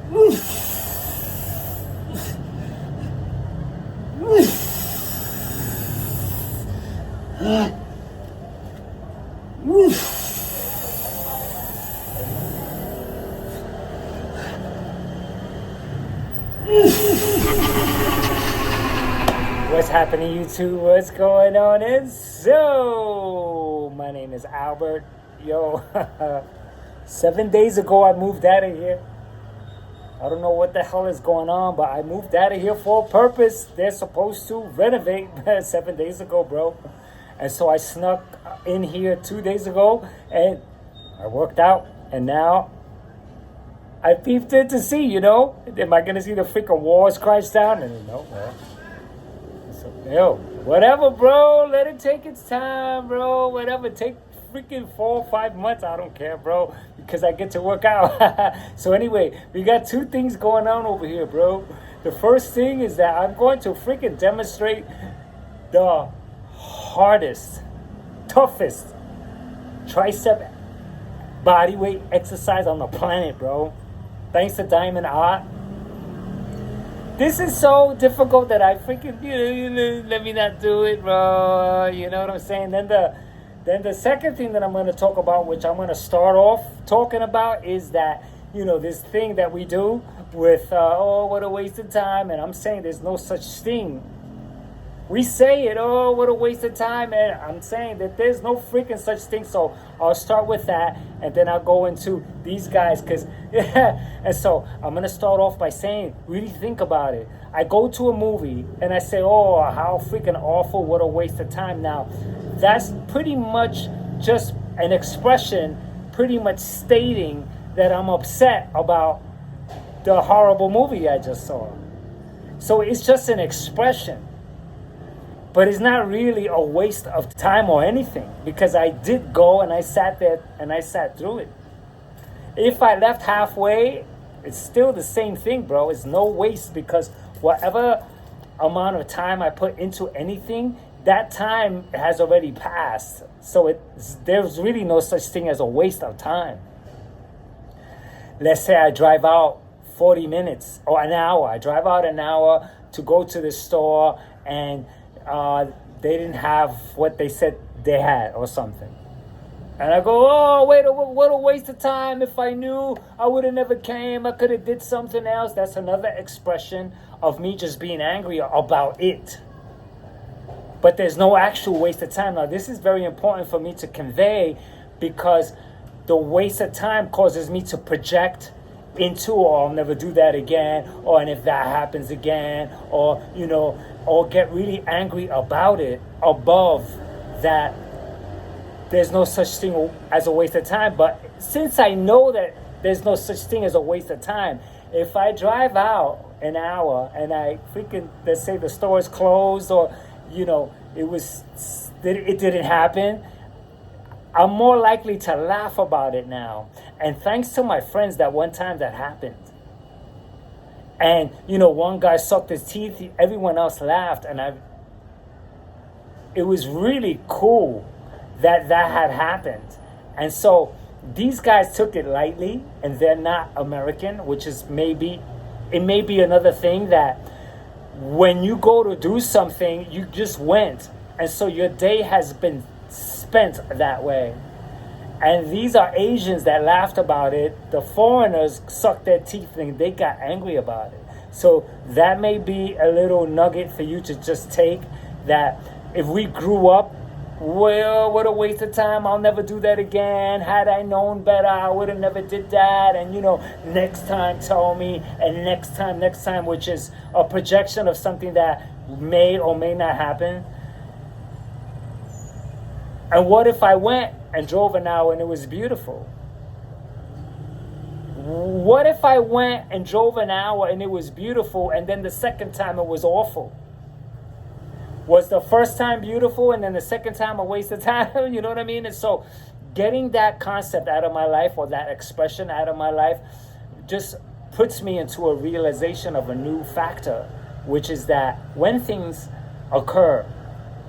What's happening, YouTube? What's going on? And so, my name is Albert. Yo, 7 days ago I moved out of here. I don't know what the hell is going on, but I moved out of here for a purpose. They're supposed to renovate 7 days ago, bro. And so I snuck in here 2 days ago, and I worked out. And now I peeped in to see, am I going to see the freaking walls crash down? And no, well. So, yo, whatever, bro. Let it take its time, bro. Whatever. Take freaking 4 or 5 months. I don't care, bro, because I get to work out. So anyway, we got two things going on over here, bro. The first thing is that I'm going to freaking demonstrate the hardest, toughest tricep bodyweight exercise on the planet, bro. Thanks to Diamond Art. This is so difficult that I freaking, let me not do it, bro. You know what I'm saying? Then the second thing that I'm going to talk about, which I'm going to start off talking about, is that, this thing that we do with, what a waste of time. And I'm saying there's no such thing. We say it, what a waste of time. And I'm saying that there's no freaking such thing. So I'll start with that, and then I'll go into these guys. And so I'm going to start off by saying, really think about it. I go to a movie and I say, oh, how freaking awful, what a waste of time. Now, that's pretty much just an expression, pretty much stating that I'm upset about the horrible movie I just saw. So it's just an expression. But it's not really a waste of time or anything, because I did go and I sat there and I sat through it. If I left halfway, it's still the same thing, bro. It's no waste, because whatever amount of time I put into anything, that time has already passed. So there's really no such thing as a waste of time. Let's say I drive out 40 minutes or an hour. I drive out an hour to go to the store, and they didn't have what they said they had or something. And I go, oh, wait, what a waste of time. If I knew, I would have never came. I could have did something else. That's another expression of me just being angry about it. But there's no actual waste of time. Now, this is very important for me to convey, because the waste of time causes me to project into, or I'll never do that again, or and if that happens again, or or get really angry about it, above that there's no such thing as a waste of time. But since I know that there's no such thing as a waste of time, if I drive out an hour and I freaking, let's say the store is closed, or it didn't happen, I'm more likely to laugh about it now. And thanks to my friends, that one time that happened. And, one guy sucked his teeth, everyone else laughed. And it was really cool that had happened. And so these guys took it lightly, and they're not American, which is it may be another thing, that when you go to do something, you just went. And so your day has been spent that way. And these are Asians that laughed about it. The foreigners sucked their teeth and they got angry about it. So that may be a little nugget for you to just take, that if we grew up, well, what a waste of time. I'll never do that again. Had I known better, I would have never did that. And, next time tell me, and next time, which is a projection of something that may or may not happen. And what if I went and drove an hour and it was beautiful? What if I went and drove an hour and it was beautiful, and then the second time it was awful? Was the first time beautiful and then the second time a waste of time? You know what I mean? And so getting that concept out of my life, or that expression out of my life, just puts me into a realization of a new factor, which is that when things occur,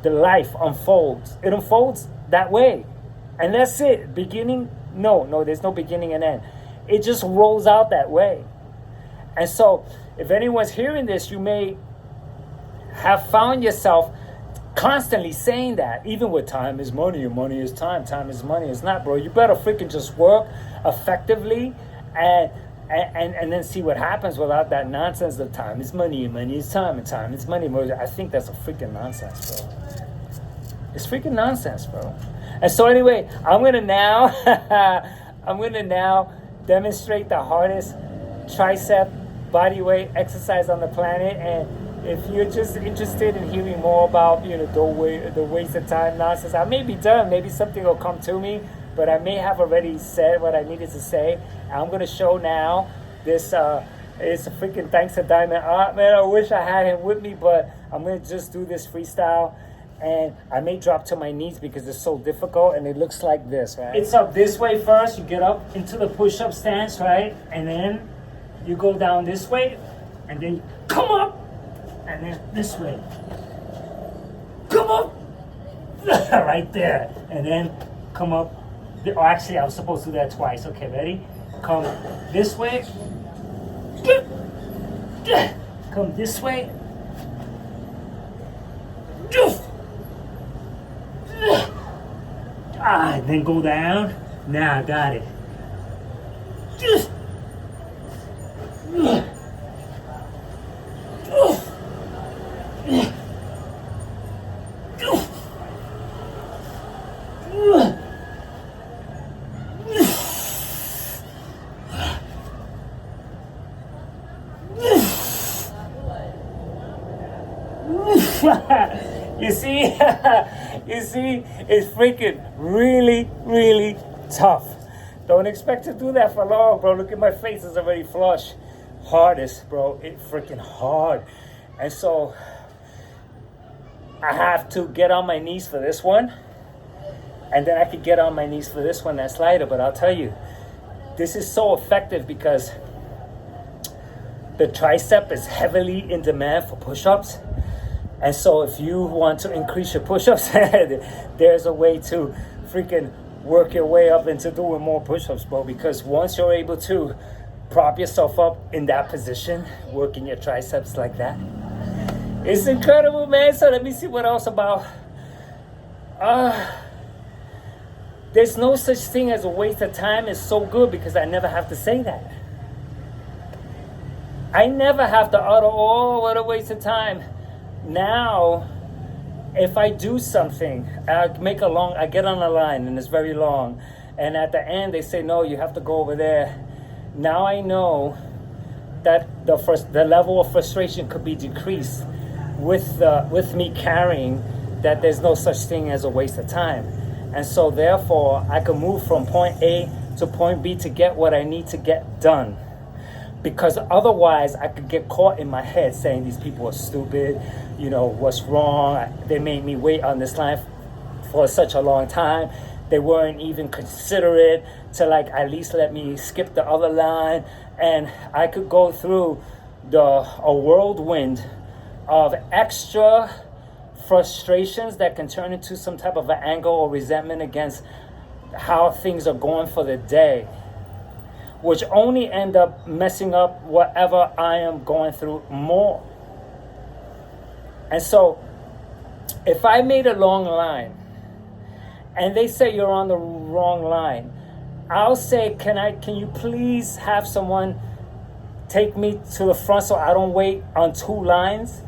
the life unfolds. It unfolds that way. And that's it. Beginning, no, there's no beginning and end. It just rolls out that way. And so if anyone's hearing this, you may have found yourself constantly saying that, even with time is money and money is time, time is money. It's not, bro. You better freaking just work effectively and then see what happens without that nonsense of time is money and money is time and time is money. I think that's a freaking nonsense, bro. It's freaking nonsense, bro. And so anyway, I'm gonna now demonstrate the hardest tricep bodyweight exercise on the planet. And if you're just interested in hearing more about, the waste of time nonsense, I may be done. Maybe something will come to me, but I may have already said what I needed to say. I'm going to show now this. It's a freaking thanks to Diamond Art, man. I wish I had him with me, but I'm going to just do this freestyle. And I may drop to my knees because it's so difficult, and it looks like this, right? It's up this way first. You get up into the push-up stance, right? And then you go down this way, and then you come up, and then this way. Come up! Right there. And then come up. Oh, actually, I was supposed to do that twice. Okay, ready? Come this way. Come this way. Then go down. Now I got it. You see, it's freaking really, really tough. Don't expect to do that for long, bro. Look at my face, it's already flush. Hardest, bro. It's freaking hard. And so I have to get on my knees for this one. And then I could get on my knees for this one that's lighter. But I'll tell you, this is so effective because the tricep is heavily in demand for push-ups. And so if you want to increase your push-ups, there's a way to freaking work your way up into doing more push-ups, bro. Because once you're able to prop yourself up in that position, working your triceps like that, it's incredible, man. So let me see what else about. There's no such thing as a waste of time. It's so good because I never have to say that. I never have to utter, oh, what a waste of time. Now, if I do something, I get on a line and it's very long, and at the end they say, no, you have to go over there. Now I know that the level of frustration could be decreased with me carrying that there's no such thing as a waste of time. And so therefore, I can move from point A to point B to get what I need to get done. Because otherwise, I could get caught in my head saying these people are stupid, what's wrong? They made me wait on this line for such a long time. They weren't even considerate to at least let me skip the other line. And I could go through a whirlwind of extra frustrations that can turn into some type of an anger or resentment against how things are going for the day, which only end up messing up whatever I am going through more. And so, if I made a long line, and they say you're on the wrong line, I'll say, can you please have someone take me to the front so I don't wait on two lines?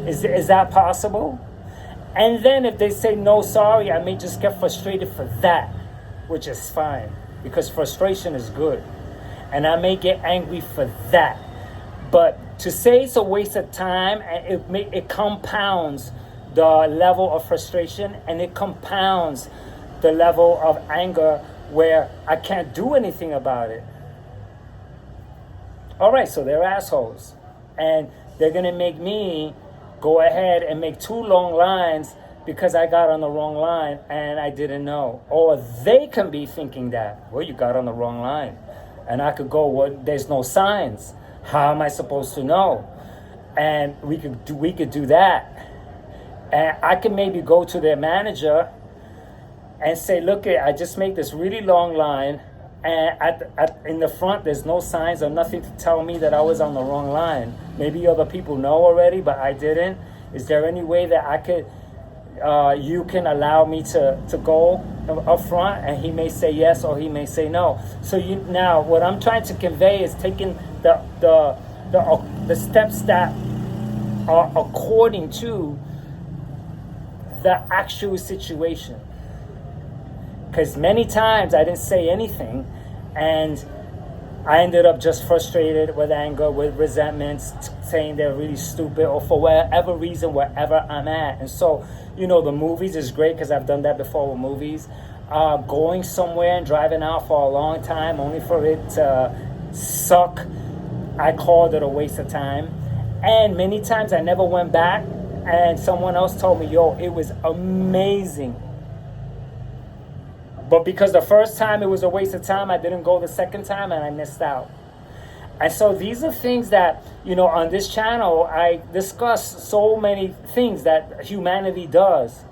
Is that possible? And then if they say no, sorry, I may just get frustrated for that, which is fine. Because frustration is good. And I may get angry for that. But to say it's a waste of time, and it compounds the level of frustration, and it compounds the level of anger where I can't do anything about it. All right, so they're assholes. And they're going to make me go ahead and make two long lines because I got on the wrong line and I didn't know. Or they can be thinking that, well, you got on the wrong line. And I could go, well, there's no signs. How am I supposed to know? And we could do that. And I can maybe go to their manager and say, look, I just made this really long line And in the front, there's no signs or nothing to tell me that I was on the wrong line. Maybe other people know already, but I didn't. Is there any way that I could, you can allow me to go up front? And he may say yes or he may say no. So now what I'm trying to convey is taking the steps that are according to the actual situation. Because many times I didn't say anything, and I ended up just frustrated with anger, with resentments, saying they're really stupid, or for whatever reason, wherever I'm at. And so, the movies is great because I've done that before with movies. Going somewhere and driving out for a long time only for it to suck, I called it a waste of time. And many times I never went back, and someone else told me, yo, it was amazing. But because the first time it was a waste of time, I didn't go the second time and I missed out. And so these are things that, on this channel, I discuss so many things that humanity does.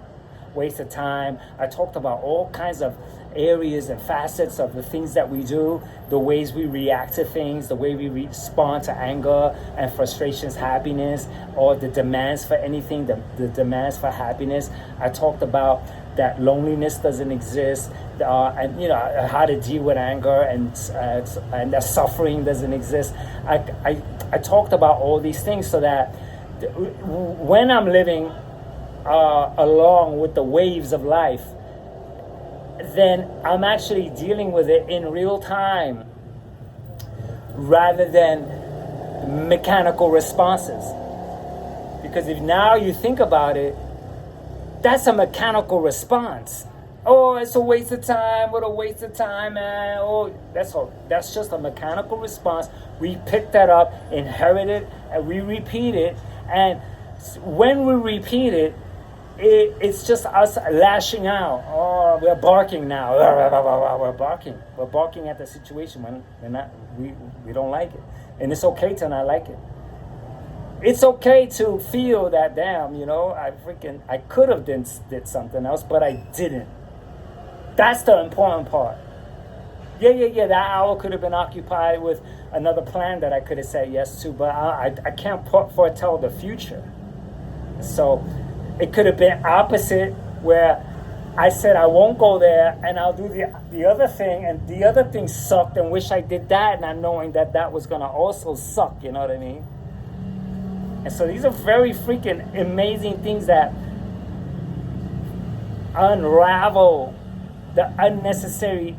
Waste of time. I talked about all kinds of areas and facets of the things that we do, the ways we react to things, the way we respond to anger and frustrations, happiness, or the demands for anything, the demands for happiness. I talked about that loneliness doesn't exist, and how to deal with anger, and that suffering doesn't exist. I talked about all these things so that when I'm living along with the waves of life, then I'm actually dealing with it in real time rather than mechanical responses. Because if now you think about it, that's a mechanical response. Oh, it's a waste of time. What a waste of time, man. Oh, that's all. That's just a mechanical response. We pick that up, inherit it, and we repeat it. And when we repeat it, it's just us lashing out. Oh, we're barking now. We're barking. We're barking at the situation when we don't like it. And it's okay to not like it. It's okay to feel that, damn, I could have did something else, but I didn't. That's the important part. Yeah, that hour could have been occupied with another plan that I could have said yes to, but I can't foretell the future. So it could have been opposite, where I said I won't go there and I'll do the other thing, and the other thing sucked and wish I did that, not knowing that was going to also suck, you know what I mean? And so these are very freaking amazing things that unravel the unnecessary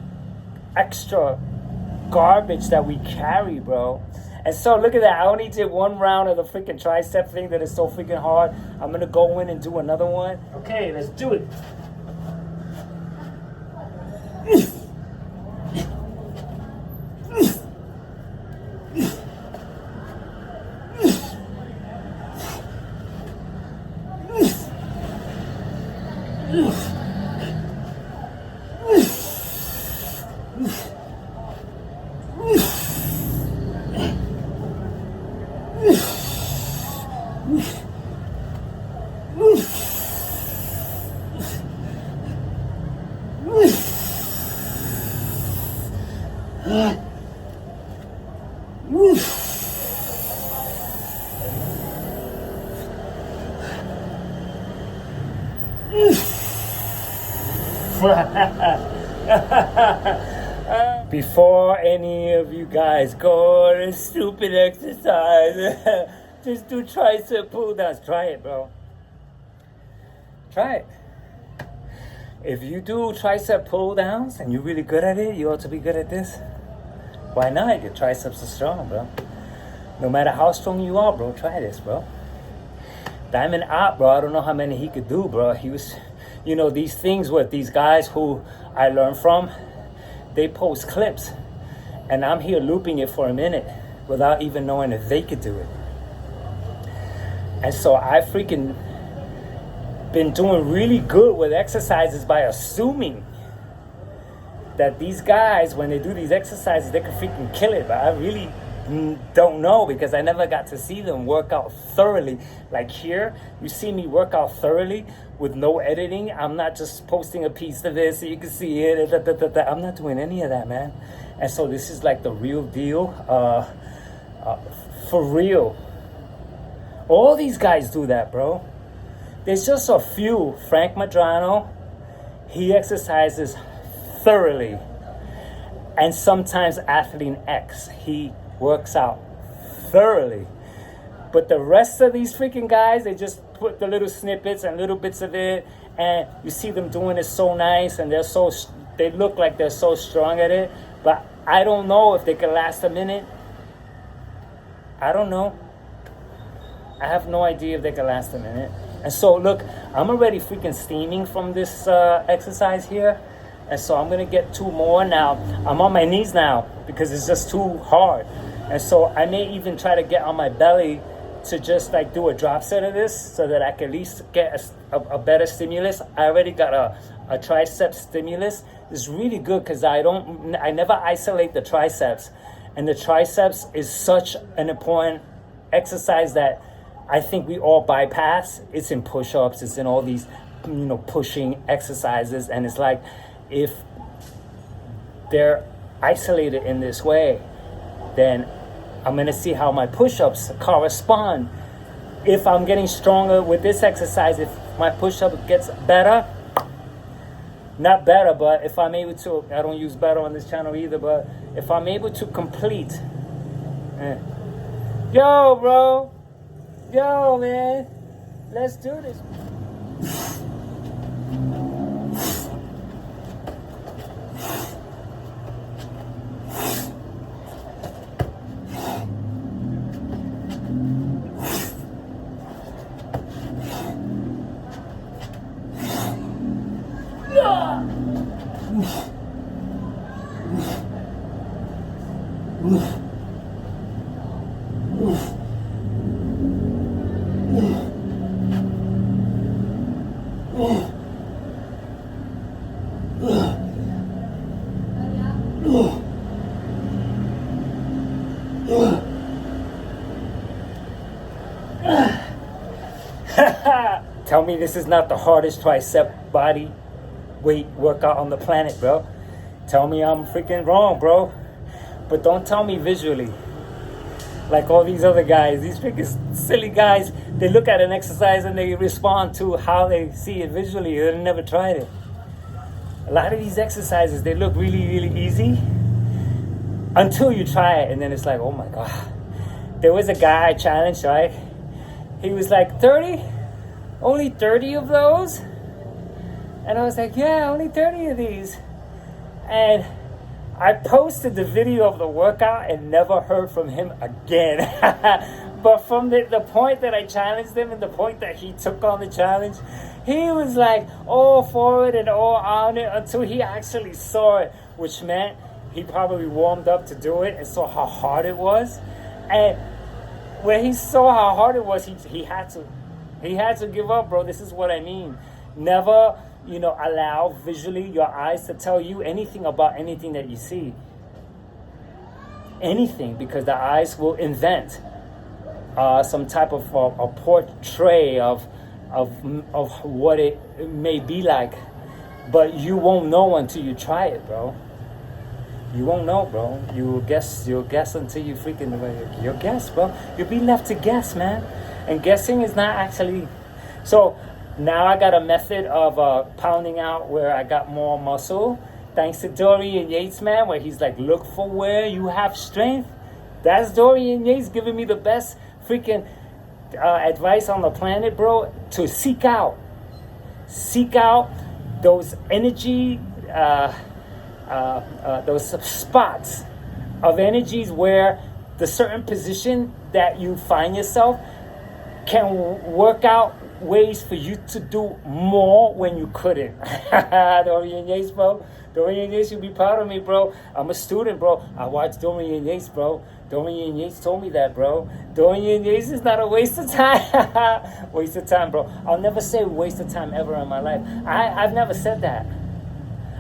extra garbage that we carry, bro. And so look at that. I only did one round of the freaking tricep thing that is so freaking hard. I'm going to go in and do another one. Okay, let's do it. Before any of you guys go on a stupid exercise, just do tricep pull downs. Try it, bro. Try it. If you do tricep pull downs and you're really good at it, you ought to be good at this. Why not? Your triceps are strong, bro. No matter how strong you are, bro, try this, bro. Diamond Op, bro, I don't know how many he could do, bro. He was, these things with these guys who I learned from, they post clips, and I'm here looping it for a minute without even knowing if they could do it. And so I freaking been doing really good with exercises by assuming that these guys, when they do these exercises, they can freaking kill it. But I really don't know, because I never got to see them work out thoroughly. Like here, you see me work out thoroughly with no editing. I'm not just posting a piece of it so you can see it. I'm not doing any of that, man. And so this is like the real deal. For real. All these guys do that, bro. There's just a few. Frank Madrano, he exercises thoroughly. And sometimes Athlete X, he works out thoroughly. But the rest of these freaking guys, they just put the little snippets and little bits of it, and you see them doing it so nice, and they look like they're so strong at it. But I don't know if they can last a minute. I don't know. I have no idea if they can last a minute. And so look, I'm already freaking steaming from this exercise here. And so I'm going to get 2 more now. I'm on my knees now because it's just too hard. And so I may even try to get on my belly to just like do a drop set of this so that I can at least get a better stimulus. I already got a tricep stimulus. It's really good because I never isolate the triceps. And the triceps is such an important exercise that I think we all bypass. It's in push-ups, it's in all these, pushing exercises. And it's like, if they're isolated in this way, then I'm gonna see how my push-ups correspond. If I'm getting stronger with this exercise, if my push-up gets better, not better, but if I'm able to, I don't use better on this channel either, but if I'm able to complete, yo, bro, yo, man, let's do this. Tell me this is not the hardest tricep body weight workout on the planet, bro. Tell me I'm freaking wrong, bro. But don't tell me visually. Like all these other guys, these freaking silly guys, they look at an exercise and they respond to how they see it visually. They never tried it. A lot of these exercises, they look really, really easy until you try it, and then it's like, oh my God. There was a guy I challenged, right? He was like, 30? Only 30 of those? And I was like, yeah, only 30 of these. And I posted the video of the workout and never heard from him again. But from the point that I challenged him and the point that he took on the challenge, he was like all for it and all on it until he actually saw it, which meant he probably warmed up to do it and saw how hard it was. And when he saw how hard it was, he had to. He had to give up, bro. This is what I mean. Never, allow visually your eyes to tell you anything about anything that you see. Anything, because the eyes will invent some type of a portray of what it may be like. But you won't know until you try it, bro. You won't know, bro. You'll guess until you freaking, you'll guess, bro. You'll be left to guess, man. And guessing is not actually. So now I got a method of pounding out where I got more muscle. Thanks to Dorian Yates, man, where he's like, look for where you have strength. That's Dorian Yates giving me the best freaking advice on the planet, bro. To seek out those energy, those spots of energies where the certain position that you find yourself can work out ways for you to do more when you couldn't. Dorian Yates, bro. Dorian Yates, you'll be proud of me, bro. I'm a student, bro. I watched Dorian Yates, bro. Dorian Yates told me that, bro. Dorian Yates is not a waste of time. Waste of time, bro. I'll never say waste of time ever in my life. I've never said that.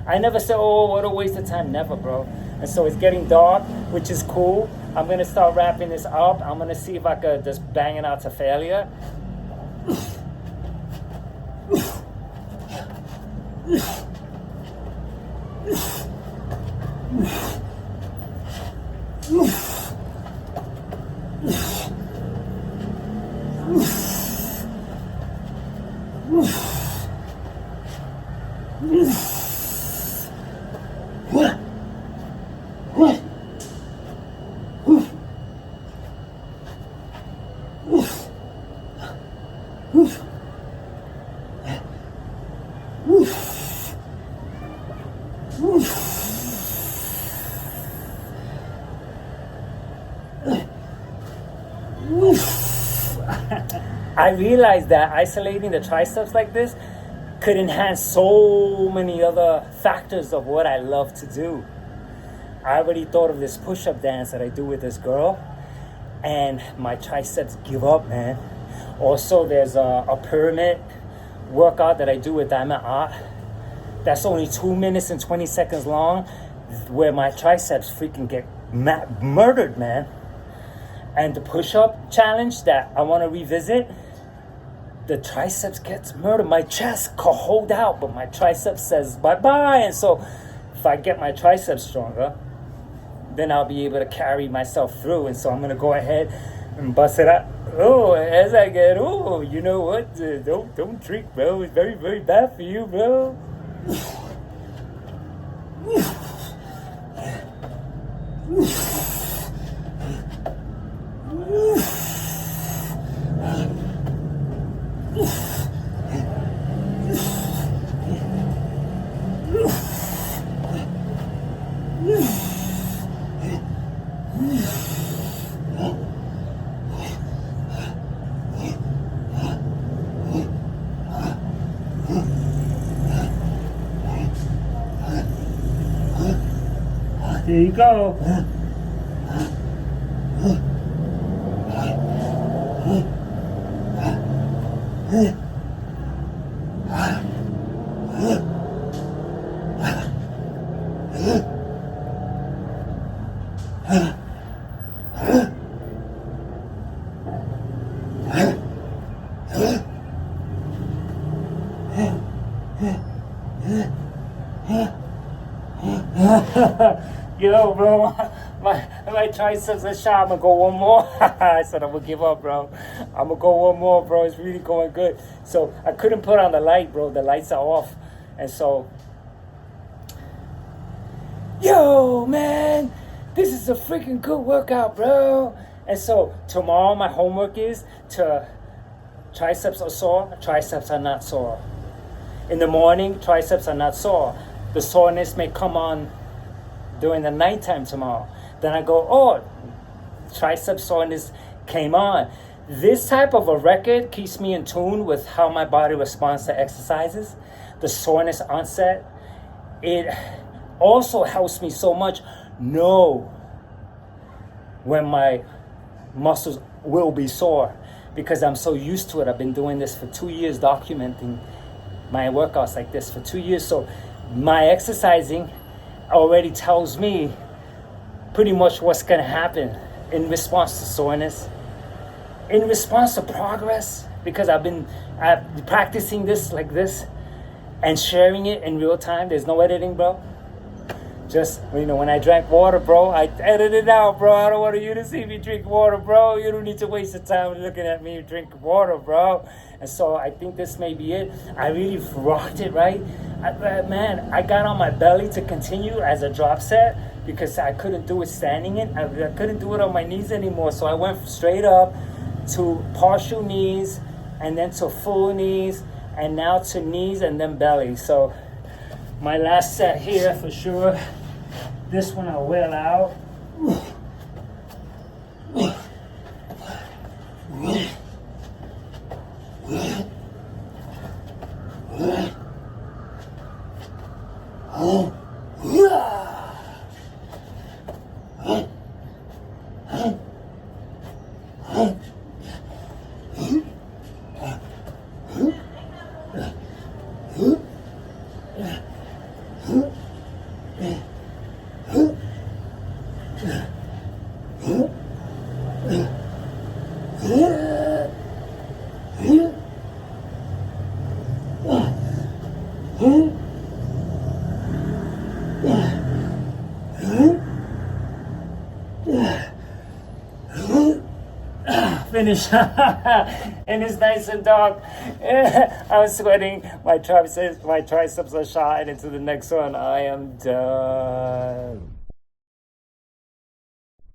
I never said, oh, what a waste of time. Never, bro. And so it's getting dark, which is cool. I'm gonna start wrapping this up. I'm gonna see if I could just bang it out to failure. I realized that isolating the triceps like this could enhance so many other factors of what I love to do. I already thought of this push-up dance that I do with this girl, and my triceps give up, man. Also, there's a pyramid workout that I do with Diamond Art that's only 2 minutes and 20 seconds long, where my triceps freaking get murdered, man. And the push-up challenge that I want to revisit, the triceps gets murdered. My chest can hold out, but my triceps says bye-bye. And so if I get my triceps stronger, then I'll be able to carry myself through. And so I'm going to go ahead and bust it up. Oh, as I get, oh, you know what? Don't drink, bro. It's very, very bad for you, bro. There you go. Yo, bro, my triceps are shot. I'm gonna go one more. I said I'm gonna give up, bro. I'm gonna go one more, bro. It's really going good. So I couldn't put on the light, bro. The lights are off. And so, yo, man, this is a freaking good workout, bro. And so tomorrow my homework is to triceps are sore, triceps are not sore. In the morning, triceps are not sore. The soreness may come on during the nighttime tomorrow. Then I go, oh, tricep soreness came on. This type of a record keeps me in tune with how my body responds to exercises. The soreness onset. It also helps me so much know when my muscles will be sore, because I'm so used to it. I've been doing this for 2 years, documenting my workouts like this for 2 years. So my exercising already tells me pretty much what's going to happen in response to soreness, in response to progress, because I've been practicing this like this and sharing it in real time. There's no editing, bro. Just, you know, when I drank water, bro, I edited it out, bro. I don't want you to see me drink water, bro. You don't need to waste your time looking at me drink water, bro. And so I think this may be it. I really rocked it, right? Man, I got on my belly to continue as a drop set because I couldn't do it standing it. I couldn't do it on my knees anymore. So I went straight up to partial knees and then to full knees and now to knees and then belly. So my last set here for sure. This one I'll wear out. finish. And it's nice and dark. I'm sweating. My triceps are shot, and into the next one. I am done.